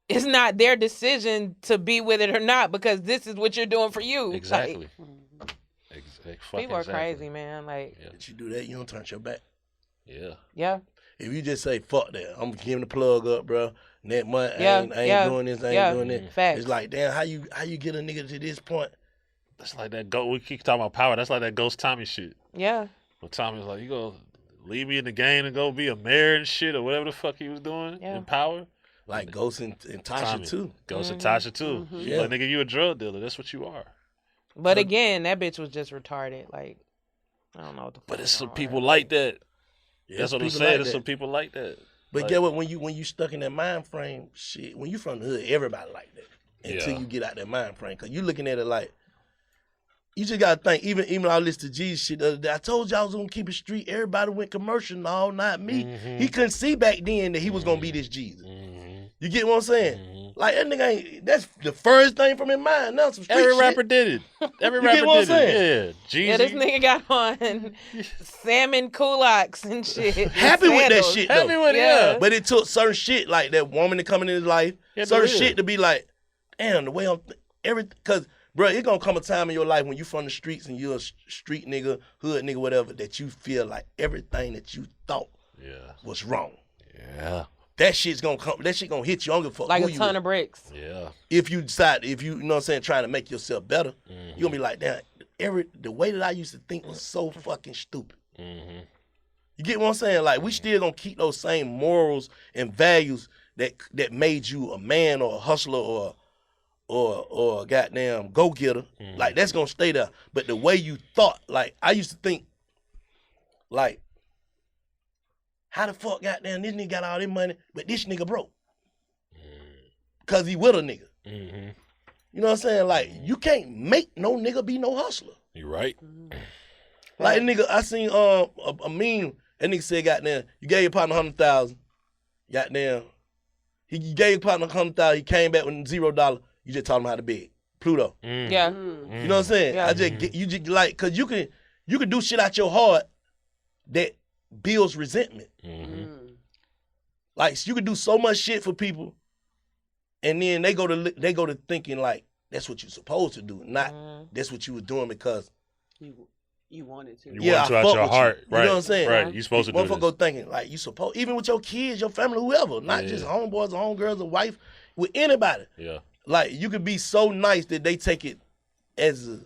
it's not their decision to be with it or not because this is what you're doing for you. Exactly. Like, people are crazy, man. Like, Yeah. If you do that, you don't turn your back. Yeah. yeah. If you just say fuck that, I'm giving the plug up, bro. Next month, Yeah, I ain't yeah, doing this, I ain't yeah. doing that. Facts. It's like, damn, how you get a nigga to this point? That's like that go. We keep talking about power. That's like that Ghost Tommy shit. Yeah. When Tommy's like, you gonna leave me in the game and go be a mayor and shit or whatever the fuck he was doing Yeah. in power. Like Ghost and Tasha Tommy. too. Ghost and Tasha too. She Yeah. like, nigga, you a drug dealer. That's what you are. But again, that bitch was just retarded. Like, I don't know what the fuck. But it's is some wrong with people her. like that. Yeah, That's what I'm people saying. like There's that. some people like that. But Like- get what? When you stuck in that mind frame, shit. When you from the hood, everybody like that until Yeah. you get out that mind frame. Cause you looking at it like, you just gotta think. Even I listened to Jesus shit the other day. I told you I was gonna keep it street. Everybody went commercial. No, not me. He couldn't see back then that he was gonna be this Jesus. You get what I'm saying? Like that nigga ain't. That's the first thing from his mind. Now some street Every shit. rapper did it. Every You rapper get what I'm did it. saying? Yeah. Jeezy. Yeah, this nigga got on salmon kulaks and shit. Happy with that Sandals. shit though. Happy with it, Yeah. yeah. But it took certain shit like that woman to come in his life, He had to certain live. shit to be like, damn, the way I'm cause bro, it gonna come a time in your life when you from the streets and you're a street nigga, hood nigga, whatever, that you feel like everything that you thought Yeah. was wrong. Yeah. That shit's gonna come. That shit gonna hit you. I don't give a fuck Like who a you ton is. of bricks. Yeah. If you decide, if you know what I'm saying, trying to make yourself better, you're gonna be like, damn, the way that I used to think was so fucking stupid. You get what I'm saying? Like we still gonna keep those same morals and values that made you a man or a hustler or a goddamn go getter. Like that's gonna stay there. But the way you thought, like I used to think, like how the fuck goddamn this nigga got all this money, but this nigga broke? Cause he with a nigga. Mm-hmm. You know what I'm saying? Like, you can't make no nigga be no hustler. You right. Like, nigga, I seen a meme, that nigga said, goddamn, you gave your partner 100,000, goddamn, you gave your partner 100,000, he came back with $0, you just taught him how to beg. Pluto. Yeah. You know what I'm saying? Yeah. I just get, you just like, cause you can do shit out your heart that builds resentment. Like, you can do so much shit for people, and then they go to thinking like that's what you're supposed to do, not that's what you was doing because you wanted to. You want to out your heart. You know what I'm saying? Right. You supposed to do this. Motherfucker go thinking like you supposed, even with your kids, your family, whoever, not just homeboys or homegirls or wife, with anybody. Yeah. Like, you could be so nice that they take it as a,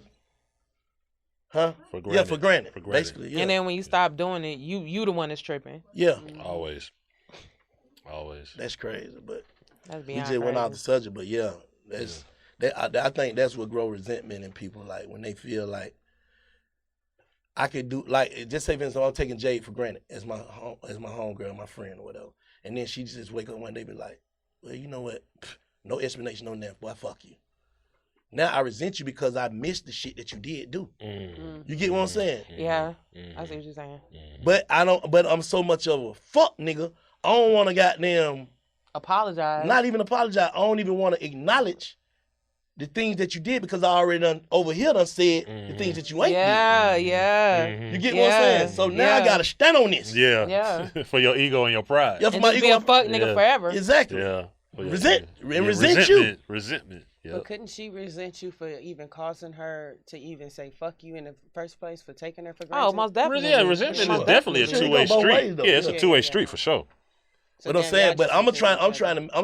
For granted. Yeah, for granted. Basically, yeah. And then when you stop doing it, you the one that's tripping. Yeah. Always. That's crazy, but That's we beyond just went crazy. off the subject. But yeah, that's I think that's what grow resentment in people. Like, when they feel like I could do, like, just say for instance, I'm taking Jade for granted as my homegirl, my friend or whatever, and then she just wake up one day and be like, well, you know what? No explanation, no nothing. Boy, fuck you. Now I resent you because I missed the shit that you did do. You get what I'm saying? Yeah. I see what you're saying. But I'm so much of a fuck nigga. I don't want to goddamn Apologize. not even apologize. I don't even want to acknowledge the things that you did because I already done said the things that you ain't Yeah, did. yeah. You get what I'm saying? So now I gotta stand on this. Yeah. Yeah. For your ego and your pride. Yeah, for And my just be ego. a fuck nigga Yeah. forever. Exactly. Yeah. Resent you. Resentment. Yeah. But couldn't she resent you for even causing her to even say fuck you in the first place for taking her for granted? Oh, most definitely. Yeah, resentment Sure. is definitely a Sure, it two-way go both street. ways, though. Yeah, it's Yeah. a two-way street for sure. So But I'm then saying, y'all but just I'm into trying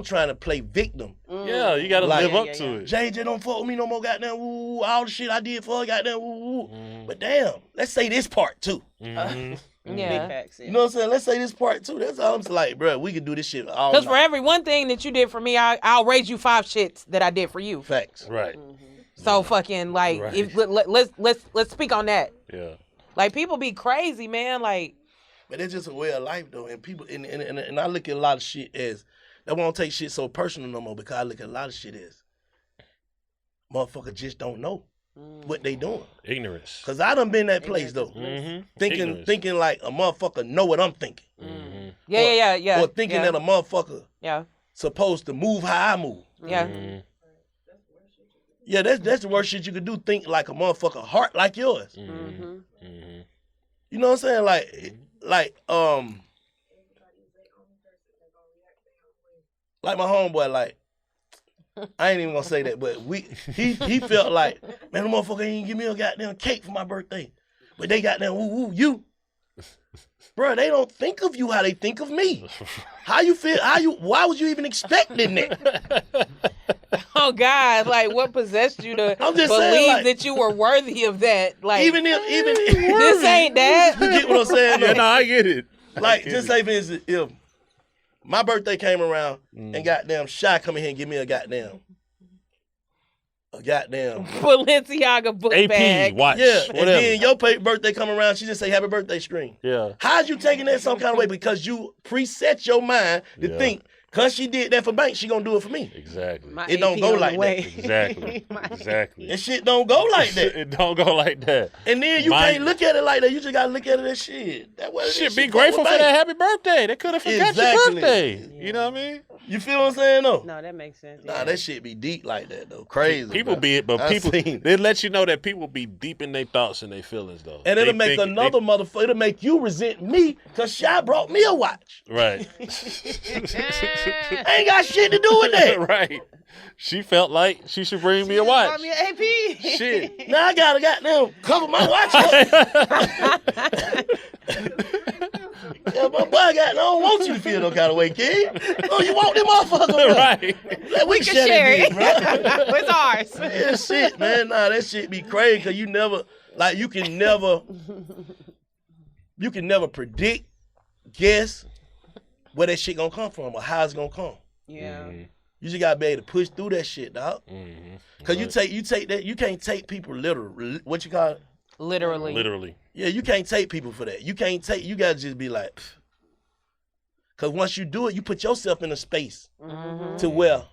each other. to play victim. Yeah, you gotta Like- live up Yeah, to yeah. it. JJ don't fuck with me no more, goddamn, woo, all the shit I did for her, goddamn, woo. But damn, let's say this part too. Mhm. Big Yeah. facts. Yeah. You know what I'm saying? Let's say this part too. That's all I'm saying. Like, bro, we can do this shit all Because for night. every one thing that you did for me, I'll raise you 5 shits that I did for you. Facts. Right. So fucking like, Right. if, let's speak on that. Yeah. Like, people be crazy, man. Like, But it's just a way of life though. And people and I look at a lot of shit as I won't take shit so personal no more because I look at a lot of shit as motherfucker just don't know what they doing. Ignorance. Cause I done been that place though. Mm-hmm. Thinking like a motherfucker know what I'm thinking. yeah. Or thinking yeah. that a motherfucker Yeah. supposed to move how I move. Yeah. Yeah, that's the worst shit you could do. Think like a motherfucker heart like yours. Mm-hmm. You know what I'm saying? Like my homeboy, like, I ain't even gonna say that, but he felt like, man, the motherfucker ain't give me a goddamn cake for my birthday. But they goddamn woo you. Bro, they don't think of you how they think of me. How you feel? Why was you even expecting that? Oh God! Like, what possessed you to I'm just believe saying, like- that you were worthy of that? Like, Even if this ain't that. you get what I'm saying? Yeah, though? no, I get it. Like, just say for instance, if my birthday came around and goddamn Shy come in here and give me a goddamn Balenciaga book AP, bag. watch, yeah, and whatever. then your birthday come around, she just say happy birthday screen. Yeah. How's you taking that some kind of way? Because you preset your mind to Yeah. think, cause she did that for Bank, she gonna do it for me. Exactly. My It don't AP go on the like that. way. Exactly. Exactly. And shit don't go like that. It don't go like that. And then you Mine- can't look at it like that. You just gotta look at it as shit. That was Shit, be grateful for that happy birthday. They could have forgot Exactly. your birthday. You know what I mean? You feel what I'm saying though? No, that makes sense. Nah, yeah. that shit be deep like that though. Crazy. People bro. be, but I people, seen- they let you know that people be deep in their thoughts and their feelings though. And They it'll make think- another motherfucker, it'll make you resent me because Shy brought me a watch. Right. I ain't got shit to do with that. Right. She felt like she should bring me a watch. Bought me an AP. Shit. Now I gotta goddamn cover my watch up. Yeah, my boy I don't want you to feel no kind of way, kid. Oh, you want them motherfucker, bro. Right. Like, we can can share it, it. bro. It's ours. Yeah, shit, man. Nah, that shit be crazy because you never, like, you can never predict, guess where that shit gonna come from or how it's gonna come. Yeah. You just gotta be able to push through that shit, dog. Cause you take that, you can't take people literal. What you call it? Literally. Literally. Yeah, you can't take people for that. You gotta just be like, Because once you do it, you put yourself in a space Mm-hmm. to where,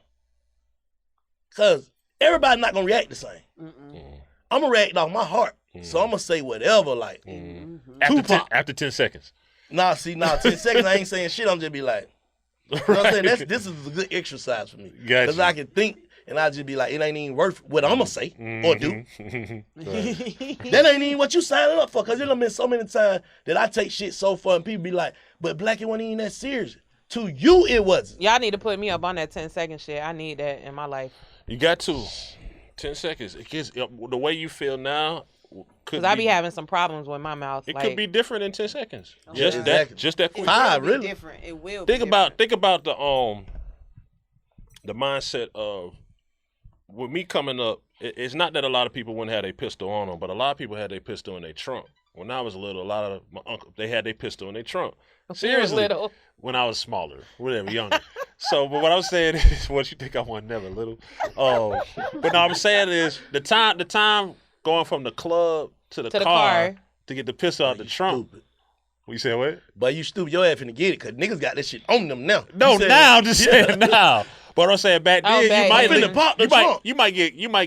because everybody's not going to react the same. Mm-mm. I'm going to react off my heart. So I'm going to say whatever, like, Mm-hmm. After 10 seconds. 10 seconds, I ain't saying shit. I'm just be like, you know what I'm saying? This is a good exercise for me. Gotcha. Because I can think, and I just be like, it ain't even worth what I'm going to say or do. Right. That ain't even what you signing up for. Because it done been so many times that I take shit so far and people be like, but Black, it wasn't even that serious. To you, it wasn't. Y'all need to put me up on that 10-second shit. I need that in my life. You got to. 10 seconds. It gets, the way you feel now could Because I be having some problems with my mouth. It like, could be different in 10 seconds. Yeah, exactly. Just that It quick. Ah, will be really? different. It will. Think be about different. the mindset of with me coming up. It's not that a lot of people wouldn't have their pistol on them, but a lot of people had their pistol in their trunk. When I was little, a lot of my uncle they had their pistol in their trunk. Seriously, little. when I was smaller, whatever, younger. So, but what I'm saying is, what you think I was never little? Oh, but no, I'm saying is the time going from the club to the car to get the pistol out the trunk. Stupid. You said what? But you stupid, your ass finna get it, because niggas got this shit on them now. No, You said- now I'm just saying now. But I'm saying back then, back you might then. Finna pop the trunk. you might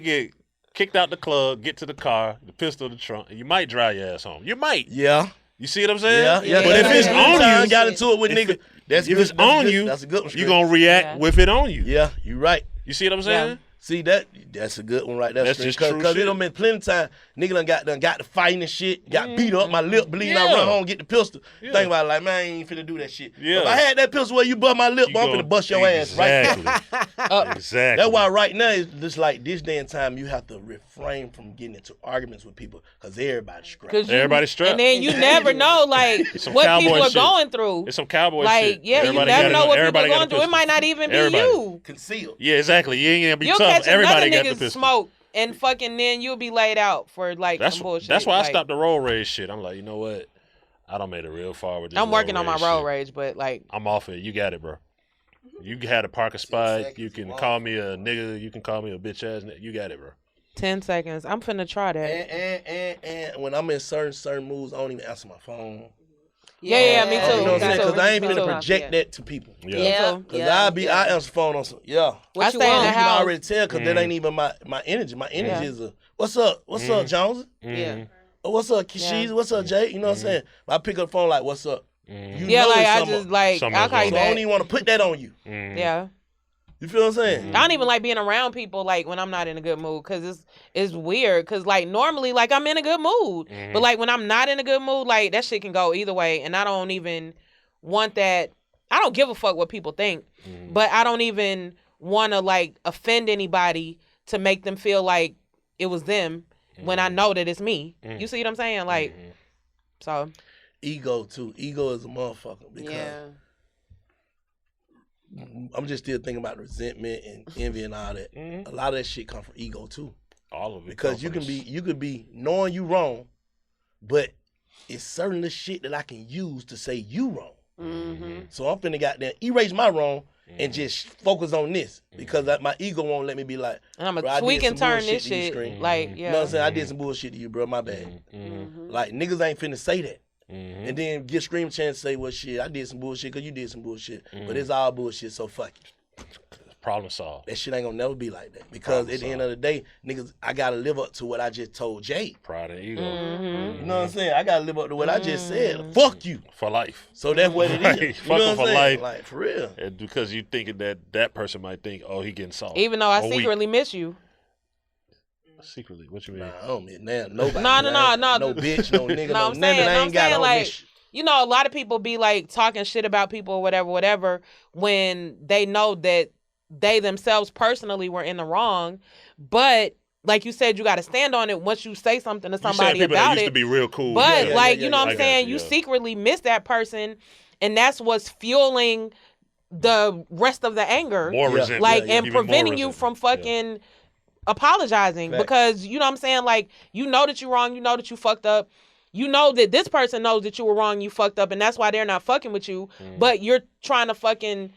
get kicked out the club, get to the car, the pistol in the trunk, and you might drive your ass home. You might. Yeah. You see what I'm saying? Yeah. But if it's on I you, got into it with if niggas. it- That's if good. it's That's on good. you, That's a good one. you're gonna react Yeah. with it on you. Yeah, you right. You see what I'm saying? See that's a good one right there. That's just true Because it shit. done been plenty of time. Nigga done got to fighting and shit. Got beat up. My lip bleeding. I Yeah. run home get the pistol. Yeah. Think about it like, man, I ain't finna do that shit. Yeah. If I had that pistol where you bust my lip, You boy, I'm gonna- finna bust your ass right now. Exactly. Exactly. That's why right now it's just like this day and time you have to refrain from getting into arguments with people because everybody's scrapped. 'Cause Everybody's strapped. And then you never know, like, some what cowboy people are shit. going through. It's some cowboy Like, shit. yeah, you Everybody never got know it- what people are everybody got going a through. It pistol. might not even be Everybody. you. Concealed. Yeah, exactly. You ain't gonna be You'll tough. catch Everybody another got the nigga pistol. smoke and fucking then you'll be laid out for like some bullshit. That's why I Like, stopped the road rage shit. I'm like, you know what? I done made it real far with this. I'm working road on my rage road shit. rage, but like, I'm off it. You got it, bro. You had a parking spot. seconds, You can you call off. me a nigga. You can call me a bitch ass nigga. You got it, bro. 10 seconds. I'm finna try that. And when I'm in certain moods, I don't even answer my phone. Yeah, me too. You know what I'm Me saying? too. Because I ain't Me finna too. project Yeah. that to people. Yeah. Because I answer phone on some, yeah. What I you stay in want? the You can house. already tell because that ain't even my energy. My energy is a, what's up? What's up, Jones? Yeah. Oh, what's up, Kishiz? What's up, Jay? You know what I'm saying? I pick up the phone like, what's up? You Yeah, know like it's I something just up. like Something I'll else call you So I back. don't even want to put that on you. Yeah. You feel what I'm saying? I don't even like being around people like when I'm not in a good mood because it's weird because like normally like I'm in a good mood but like when I'm not in a good mood like that shit can go either way and I don't even want that. I don't give a fuck what people think but I don't even want to like offend anybody to make them feel like it was them when I know that it's me. You see what I'm saying? Like so Ego, too. Ego is a motherfucker because Yeah. I'm just still thinking about resentment and envy and all that. A lot of that shit come from ego, too. All of it. Because you could be knowing you wrong, but it's certain little shit that I can use to say you wrong. Mm-hmm. So I'm finna goddamn erase my wrong and just focus on this because my ego won't let me be like, and I'm bro, I gonna did tweak and some turn bullshit this to you, shit Scream. like You know what I'm yeah. saying? I did some bullshit to you, bro. My bad. Like niggas ain't finna say that. And then give Scream a chance to say, well, shit, I did some bullshit because you did some bullshit. But it's all bullshit, so fuck it. Problem solved. That shit ain't gonna never be like that. Because at the end of the day, niggas, I gotta live up to what I just told Jay. Pride and ego. You know what I'm saying? I gotta live up to what I just said. Fuck you. For life. So that's what it Right. is. You Fuck know him what I'm for saying? life. Like, for real. And because you thinking that person might think, oh, he getting soft. Even though I Or weak. secretly miss you. Secretly. What you mean? Nah, I don't mean now. Nobody. No. No bitch, no nigga, No, no I'm nothing. saying- I no, ain't I'm got saying, on like, this. You know, a lot of people be like talking shit about people or whatever, when they know that they themselves personally were in the wrong. But like you said, you got to stand on it once you say something to You saying somebody people that about used it. to be real cool. But Yeah, like, yeah, you know yeah, what I I'm got saying? you, You yeah. secretly miss that person, and that's what's fueling the rest of the anger. More Yeah. resentment. Like, yeah. and Even more preventing you from resentment. fucking apologizing Facts. because you know what I'm saying, like, you know that you're wrong, you know that you fucked up, you know that this person knows that you were wrong, you fucked up, and that's why they're not fucking with you, but you're trying to fucking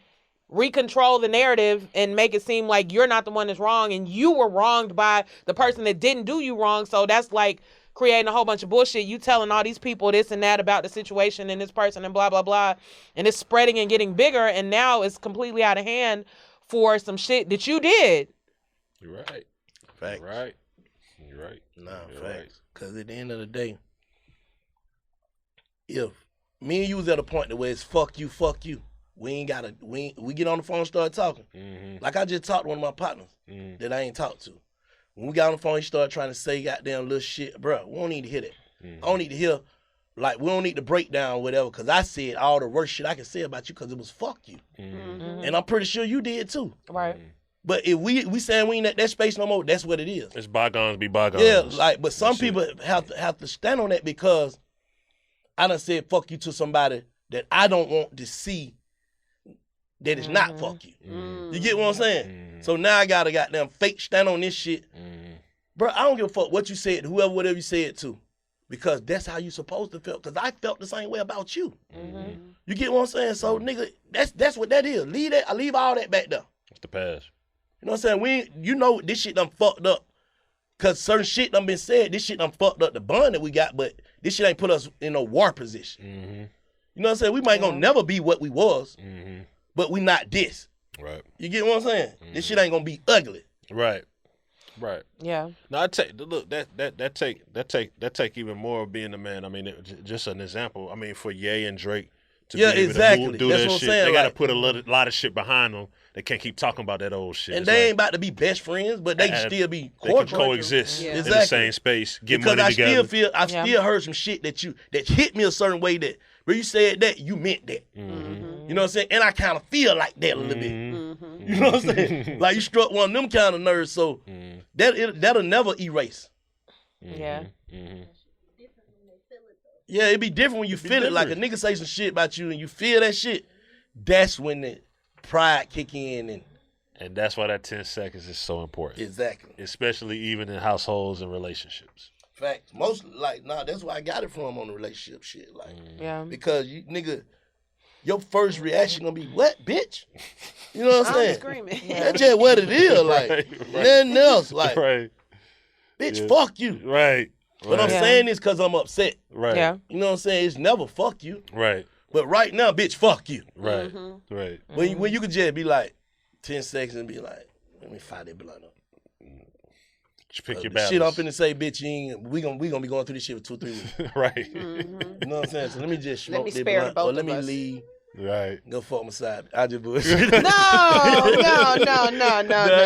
recontrol the narrative and make it seem like you're not the one that's wrong and you were wronged by the person that didn't do you wrong. So that's like creating a whole bunch of bullshit. You telling all these people this and that about the situation and this person and blah, blah, blah. And it's spreading and getting bigger. And now it's completely out of hand for some shit that you did. You're right. Facts. You're right. You're right. Nah, You're facts. right. Because at the end of the day, if me and you was at a point where it's fuck you, we ain't gotta, we get on the phone and start talking. Mm-hmm. Like I just talked to one of my partners that I ain't talked to. When we got on the phone, he started trying to say goddamn little shit. Bro, we don't need to hear that. I don't need to hear, like, we don't need to break down or whatever, because I said all the worst shit I can say about you because it was fuck you. And I'm pretty sure you did too. Right. But if we saying we ain't at that space no more, that's what it is. It's bygones be bygones. Yeah, like, but some That's people have to stand on that because I done said fuck you to somebody that I don't want to see that it's not fuck you. You get what I'm saying? So now I gotta goddamn fake stand on this shit. Bro, I don't give a fuck what you said, whoever, whatever you said to. Because that's how you supposed to feel. Because I felt the same way about you. You get what I'm saying? So, nigga, that's what that is. Leave that. I leave all that back there. It's the past. You know what I'm saying? You know this shit done fucked up. Because certain shit done been said. This shit done fucked up the bond that we got, but this shit ain't put us in a war position. You know what I'm saying? We might gonna never be what we was, but we not this. Right. You get what I'm saying? This shit ain't gonna be ugly. Right. Right. Yeah. No, I take look that take even more of being a man. I mean, just an example. I mean, for Ye and Drake to be able exactly. to do That's that what I'm shit, saying. they got to Like, put a lot of shit behind them. They can't keep talking about that old shit. and It's they like, ain't about to be best friends, but they can still be they can cordial. coexist Yeah. in the Exactly. same space, get Because money I together. still feel I still heard some shit that hit me a certain way that when you said that, you meant that. You know what I'm saying? And I kind of feel like that a little bit. You know what I'm saying? Like you struck one of them kind of nerves, so that'll never erase. Yeah. Yeah, it'd be different when you feel it. Like a nigga say some shit about you and you feel that shit. That's when the pride kick in And that's why that 10 seconds is so important. exactly. Especially even in households and relationships. Facts. That's why I got it from on the relationship shit. Like, Yeah. because you nigga, your first reaction gonna be what, bitch? You know what I'm I'm saying? screaming. That's just what it is. Like, nothing else. Like, Right. bitch, fuck you. Right. But I'm Yeah. saying this because I'm upset. Right. Yeah. You know what I'm saying? It's never fuck you. Right. But right now, bitch, fuck you. Right. Right. When you could just be like 10 seconds and be like, let me fire that blunt up. You pick your The battles. shit I'm finna say, bitch, we gonna be going through this shit for 2-3 weeks. Right. You know what I'm saying? So let me just Let smoke me that spare blunt both or let of me us. leave, Right. go fuck my side. I just bullshit. No. I'm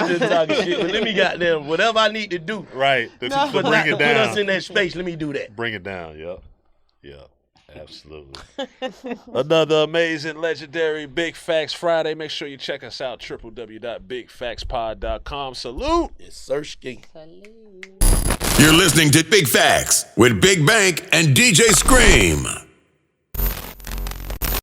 just talking shit. But let me goddamn, whatever I need to do Right. To but not bring to it put us down. in that space, let me do that. Bring it down. Yep. Yep. Absolutely. Another amazing, legendary Big Facts Friday. Make sure you check us out, www.bigfactspod.com. Salute. It's Sersky. You're listening to Big Facts with Big Bank and DJ Scream.